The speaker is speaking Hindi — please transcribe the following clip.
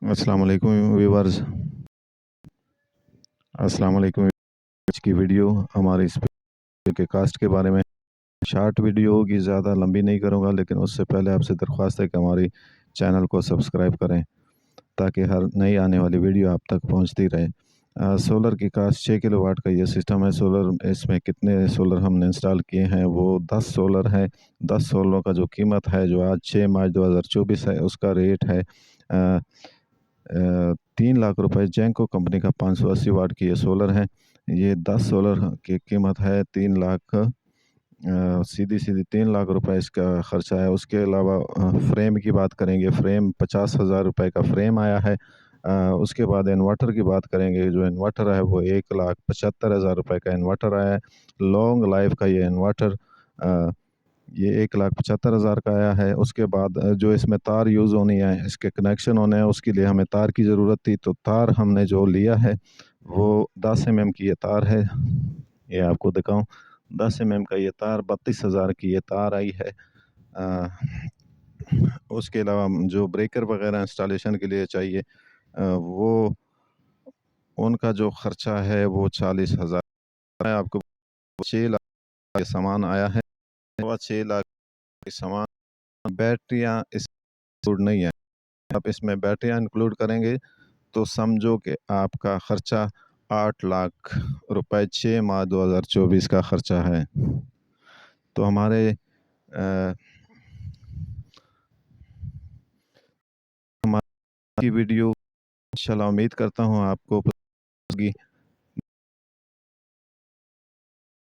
अस्सलाम वालेकुम व्यूवर्स। अस्सलाम वालेकुम। आज की वीडियो हमारे इस के कास्ट के बारे में शॉर्ट वीडियो होगी, ज़्यादा लंबी नहीं करूँगा, लेकिन उससे पहले आपसे दरख्वास्त है कि हमारी चैनल को सब्सक्राइब करें ताकि हर नई आने वाली वीडियो आप तक पहुंचती रहे। सोलर की कास्ट 6 किलोवाट का ये सिस्टम है। सोलर इसमें कितने सोलर हमने इंस्टॉल किए हैं, वो 10 सोलर है। 10 सोलर का जो कीमत है, जो आज 6 मार्च 2024 है, उसका रेट है 3 लाख रुपए। जेंको कंपनी का 580 वाट की ये सोलर है। ये 10 सोलर की कीमत है 3 लाख, सीधी सीधी 3 लाख रुपए इसका खर्चा है। उसके अलावा फ्रेम की बात करेंगे, फ्रेम 50,000 रुपए का फ्रेम आया है। उसके बाद इन्वर्टर की बात करेंगे, जो इन्वर्टर है वो 1,75,000 रुपए का इन्वर्टर आया है। लॉन्ग लाइफ का ये इन्वर्टर ये 1,75,000 का आया है। उसके बाद जो इसमें तार यूज़ होनी है, इसके कनेक्शन होने हैं, उसके लिए हमें तार की ज़रूरत थी, तो तार हमने जो लिया है वो 10 mm की ये तार है। ये आपको दिखाऊं, 10 mm का ये तार, 32,000 की ये तार आई है। अ, उसके अलावा जो ब्रेकर वगैरह इंस्टॉलेशन के लिए चाहिए, वो उनका जो खर्चा है वो 40,000 है। आपको 6 लाख का सामान आया है। 6 लाख के सामान, बैटरियाँ इस इंक्लूड नहीं है। आप इसमें बैटरियाँ इंक्लूड करेंगे तो समझो कि आपका खर्चा 8 लाख रुपए 6 माह 2024 का खर्चा है। तो हमारे हमारी वीडियो इंशाल्लाह उम्मीद करता हूँ आपको पसंद होगी।